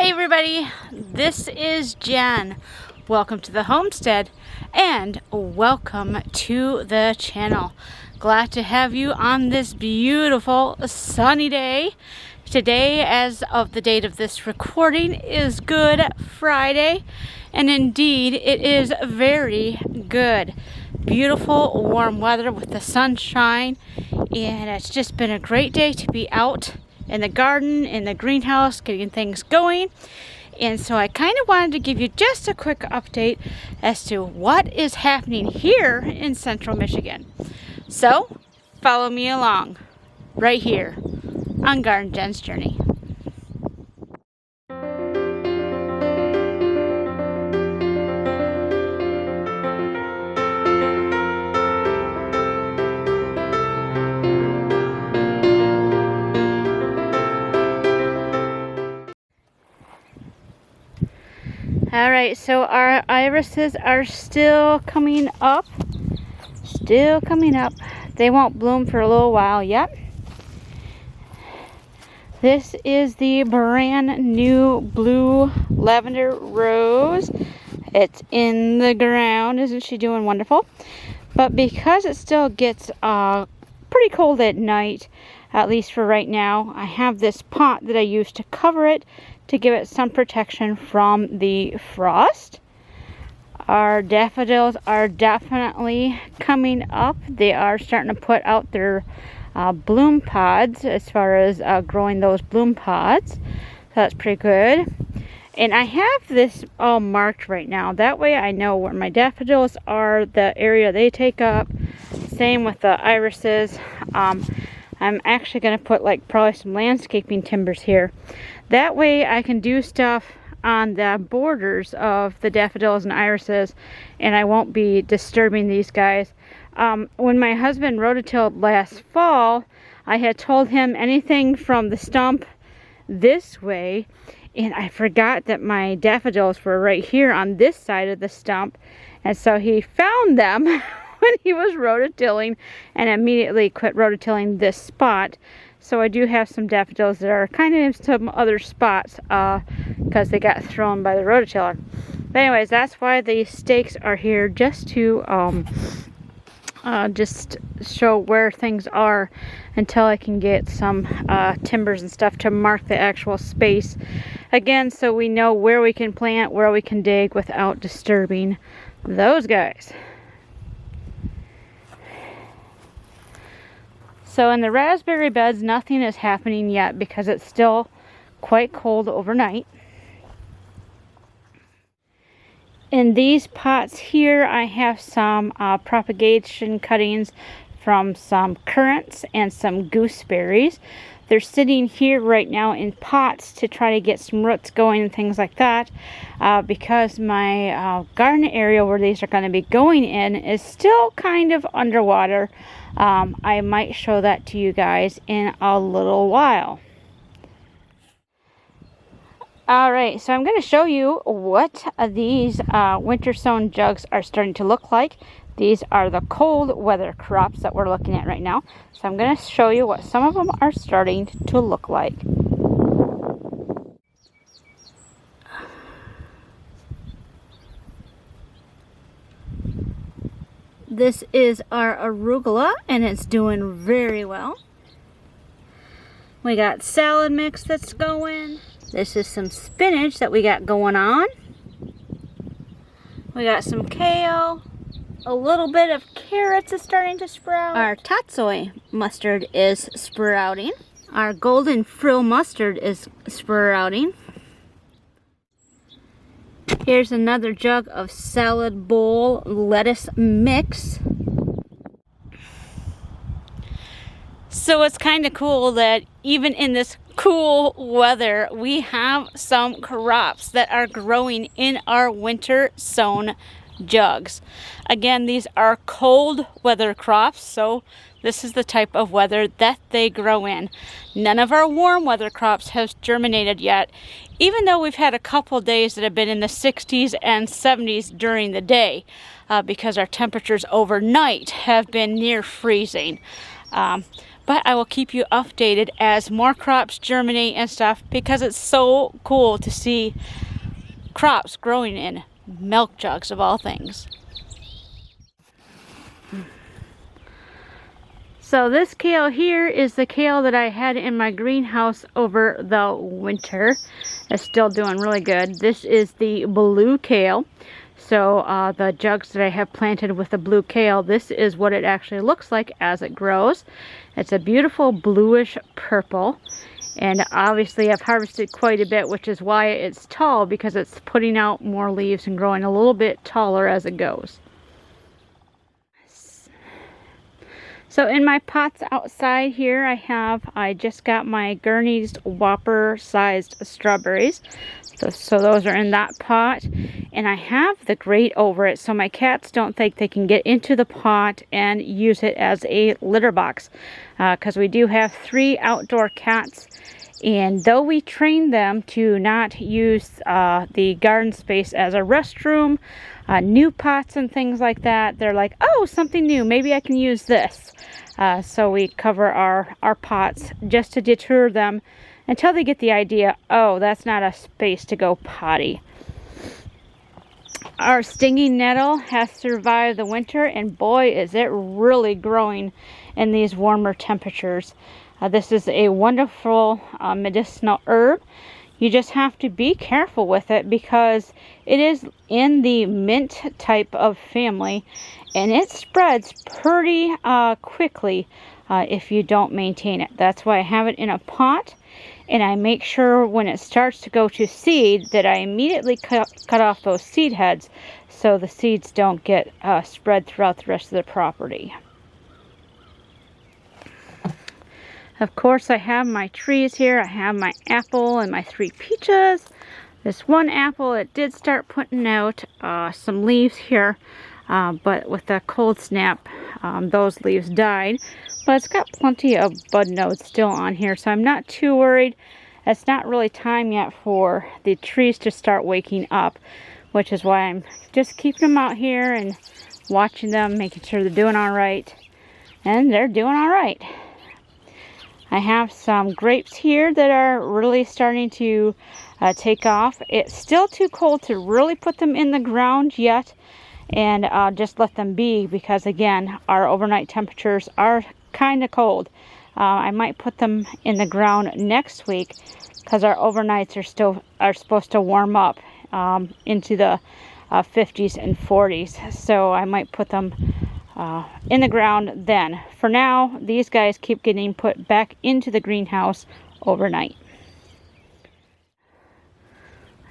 Hey everybody, this is Jen. Welcome to the homestead and welcome to the channel. Glad to have you on this beautiful sunny day. Today, as of the date of this recording, is Good Friday, and indeed it is very good. Beautiful warm weather with the sunshine, and it's just been a great day to be out in the garden, in the greenhouse, getting things going. And so I kind of wanted to give you just a quick update as to what is happening here in central Michigan. So follow me along right here on Garden Jen's Journey. Alright, so our irises are still coming up. They won't bloom for a little while yet. This is the brand new blue lavender rose. It's in the ground. Isn't she doing wonderful? But because it still gets pretty cold at night, at least for right now, I have this pot that I use to cover it to give it some protection from the frost. Our daffodils are definitely coming up. They are starting to put out their bloom pods as far as growing those bloom pods. So that's pretty good. And I have this all marked right now. That way I know where my daffodils are, the area they take up. Same with the irises. I'm actually going to put probably some landscaping timbers here. That way I can do stuff on the borders of the daffodils and irises, and I won't be disturbing these guys. When my husband rototilled last fall, I had told him anything from the stump this way, and I forgot that my daffodils were right here on this side of the stump, and so he found them when he was rototilling and immediately quit rototilling this spot. So I do have some daffodils that are kind of in some other spots because they got thrown by the rototiller. But anyways, that's why the stakes are here, just to just show where things are until I can get some timbers and stuff to mark the actual space again, so we know where we can plant, where we can dig without disturbing those guys. So in the raspberry beds, nothing is happening yet because it's still quite cold overnight. In these pots here, I have some propagation cuttings from some currants and some gooseberries. They're sitting here right now in pots to try to get some roots going and things like that, because my garden area where these are going to be going in is still kind of underwater. I might show that to you guys in a little while. Alright, so I'm going to show you what these winter sown jugs are starting to look like. These are the cold weather crops that we're looking at right now. So I'm going to show you what some of them are starting to look like. This is our arugula, and it's doing very well. We got salad mix that's going. This is some spinach that we got going on. We got some kale. A little bit of carrots is starting to sprout. Our tatsoi mustard is sprouting. Our golden frill mustard is sprouting. Here's another jug of salad bowl lettuce mix. So it's kind of cool that even in this cool weather, we have some crops that are growing in our winter sown jugs. Again, these are cold weather crops, so this is the type of weather that they grow in. None of our warm weather crops have germinated yet, even though we've had a couple days that have been in the 60s and 70s during the day, because our temperatures overnight have been near freezing. But I will keep you updated as more crops germinate and stuff, because it's so cool to see crops growing in milk jugs of all things. So this kale here is the kale that I had in my greenhouse over the winter. It's still doing really good. This is the blue kale. So the jugs that I have planted with the blue kale, this is what it actually looks like as it grows. It's a beautiful bluish purple. And obviously I've harvested quite a bit, which is why it's tall, because it's putting out more leaves and growing a little bit taller as it goes. So in my pots outside here, I just got my Gurney's Whopper sized strawberries. So those are in that pot. And I have the grate over it so my cats don't think they can get into the pot and use it as a litter box. Because we do have 3 outdoor cats. And though we train them to not use the garden space as a restroom, new pots and things like that, they're like, oh, something new, maybe I can use this. So we cover our pots just to deter them until they get the idea, oh, that's not a space to go potty. Our stinging nettle has survived the winter, and boy, is it really growing in these warmer temperatures. This is a wonderful medicinal herb. You just have to be careful with it because it is in the mint type of family, and it spreads pretty quickly if you don't maintain it. That's why I have it in a pot, and I make sure when it starts to go to seed that I immediately cut off those seed heads so the seeds don't get spread throughout the rest of the property. Of course, I have my trees here. I have my apple and my 3 peaches. This one apple, it did start putting out some leaves here, but with the cold snap, those leaves died. But it's got plenty of bud nodes still on here, so I'm not too worried. It's not really time yet for the trees to start waking up, which is why I'm just keeping them out here and watching them, making sure they're doing all right. And they're doing all right. I have some grapes here that are really starting to take off. It's still too cold to really put them in the ground yet, and just let them be, because again, our overnight temperatures are kind of cold. I might put them in the ground next week because our overnights are supposed to warm up into the 50s and 40s. So I might put them in the ground then. For now, these guys keep getting put back into the greenhouse overnight.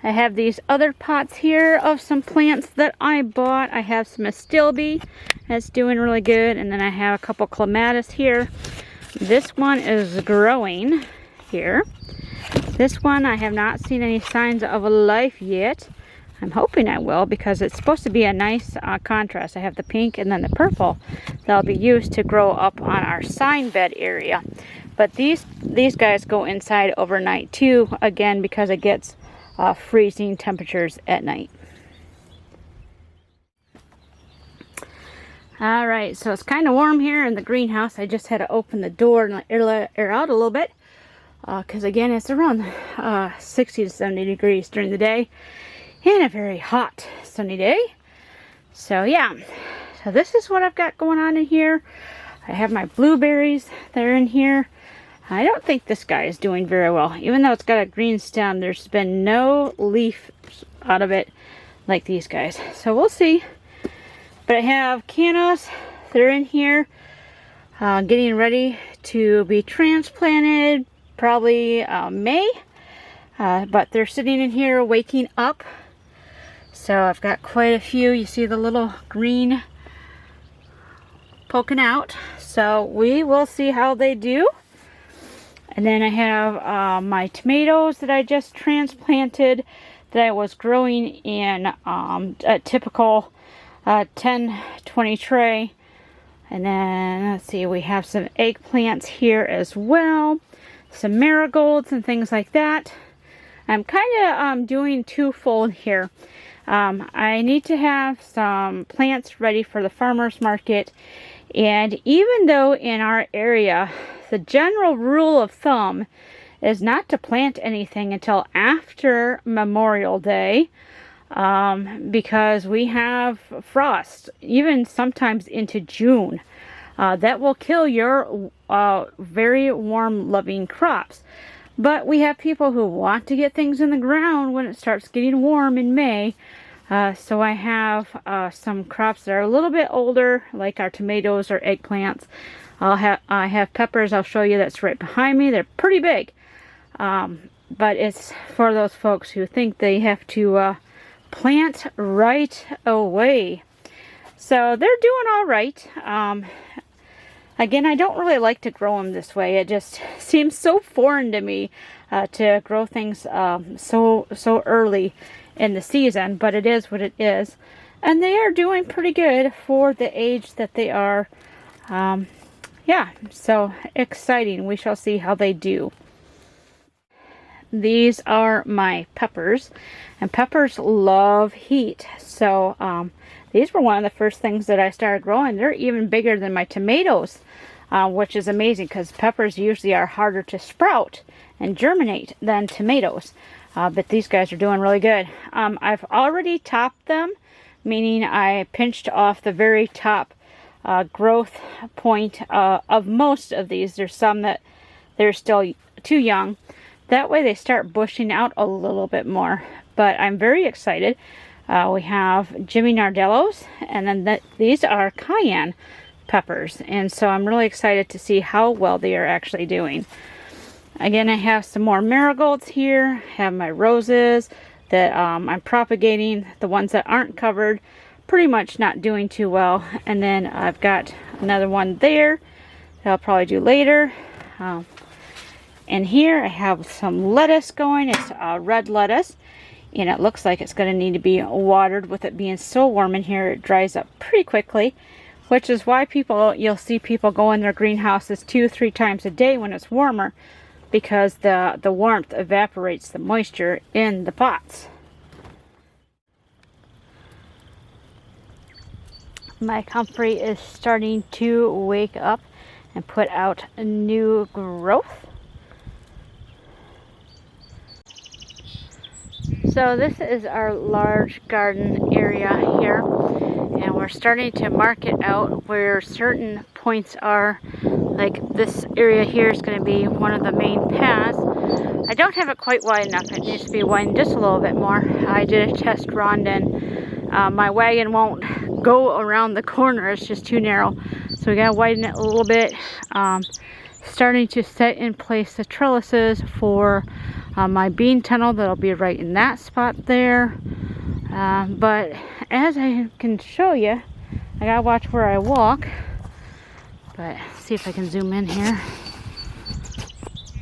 I have these other pots here of some plants that I bought. I have some astilbe that's doing really good, and then I have a couple clematis here. This one is growing here. This one I have not seen any signs of life yet. I'm hoping I will, because it's supposed to be a nice contrast. I have the pink and then the purple that'll be used to grow up on our sign bed area. But these guys go inside overnight too, again, because it gets freezing temperatures at night. Alright, so it's kind of warm here in the greenhouse. I just had to open the door and let air out a little bit, because again, it's around 60 to 70 degrees during the day. And a very hot sunny day. So yeah, so this is what I've got going on in here. I have my blueberries that are in here. I don't think this guy is doing very well. Even though it's got a green stem, there's been no leaf out of it like these guys. So we'll see. But I have cannas that are in here getting ready to be transplanted, probably May. But they're sitting in here waking up. So I've got quite a few. You see the little green poking out. So we will see how they do. And then I have my tomatoes that I just transplanted that I was growing in a typical 10-20 tray. And then let's see, we have some eggplants here as well. Some marigolds and things like that. I'm kind of doing twofold here. I need to have some plants ready for the farmer's market, and even though in our area the general rule of thumb is not to plant anything until after Memorial Day, because we have frost, even sometimes into June. That will kill your very warm loving crops. But we have people who want to get things in the ground when it starts getting warm in May. So I have some crops that are a little bit older, like our tomatoes or eggplants. I have peppers I'll show you that's right behind me. They're pretty big. But it's for those folks who think they have to plant right away. So they're doing all right. Again, I don't really like to grow them this way. It just seems so foreign to me to grow things so early in the season, but it is what it is. And they are doing pretty good for the age that they are. Yeah, so exciting. We shall see how they do. These are my peppers, and peppers love heat. So these were one of the first things that I started growing. They're even bigger than my tomatoes, which is amazing because peppers usually are harder to sprout and germinate than tomatoes. But these guys are doing really good. I've already topped them, meaning I pinched off the very top growth point of most of these. There's some that they're still too young. That way they start bushing out a little bit more. But I'm very excited. We have Jimmy Nardellos, and then these are cayenne peppers. And so I'm really excited to see how well they are actually doing. Again, I have some more marigolds here. I have my roses that I'm propagating. The ones that aren't covered, pretty much not doing too well. And then I've got another one there that I'll probably do later. And here I have some lettuce going. It's red lettuce. And it looks like it's going to need to be watered. With it being so warm in here, it dries up pretty quickly. Which is why you'll see people go in their greenhouses 2-3 times a day when it's warmer. Because the warmth evaporates the moisture in the pots. My comfrey is starting to wake up and put out new growth. So this is our large garden area here, and we're starting to mark it out where certain points are. Like this area here is going to be one of the main paths. I don't have it quite wide enough. It needs to be widened just a little bit more. I did a test run, and my wagon won't go around the corner. It's just too narrow. So we got to widen it a little bit. Starting to set in place the trellises for my bean tunnel. That'll be right in that spot there. But as I can show you, I gotta watch where I walk. But see if I can zoom in here.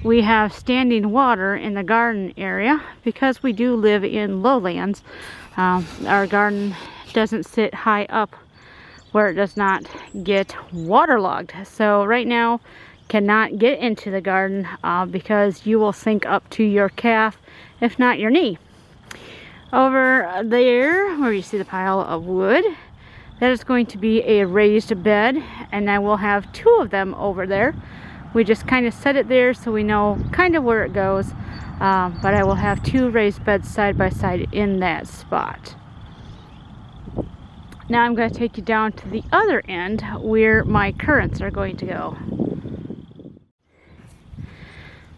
We have standing water in the garden area because we do live in lowlands. Our garden doesn't sit high up where it does not get waterlogged. So right now, cannot get into the garden because you will sink up to your calf, if not your knee. Over there, where you see the pile of wood, that is going to be a raised bed, and I will have 2 of them over there. We just kind of set it there so we know kind of where it goes, but I will have 2 raised beds side by side in that spot. Now I'm going to take you down to the other end where my currants are going to go.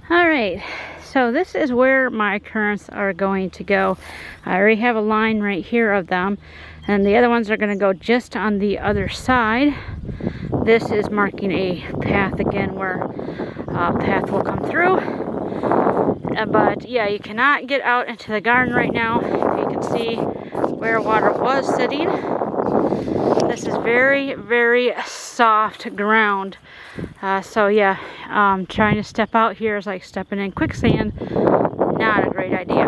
Alright, so this is where my currants are going to go. I already have a line right here of them, and the other ones are going to go just on the other side. This is marking a path again where path will come through. But yeah, you cannot get out into the garden right now. You can see where water was sitting. This is very, very soft ground. So yeah, trying to step out here is like stepping in quicksand. Not a great idea.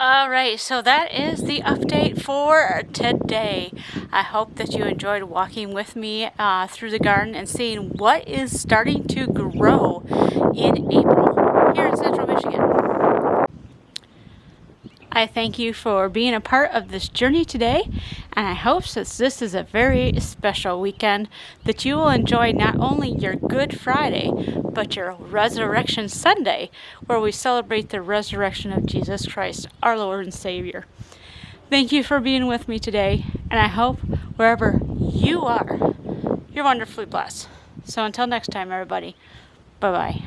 Alright, so that is the update for today. I hope that you enjoyed walking with me through the garden and seeing what is starting to grow in April here in Central Michigan. I thank you for being a part of this journey today, and I hope that this is a very special weekend, that you will enjoy not only your Good Friday, but your Resurrection Sunday, where we celebrate the resurrection of Jesus Christ, our Lord and Savior. Thank you for being with me today, and I hope wherever you are, you're wonderfully blessed. So until next time, everybody, bye-bye.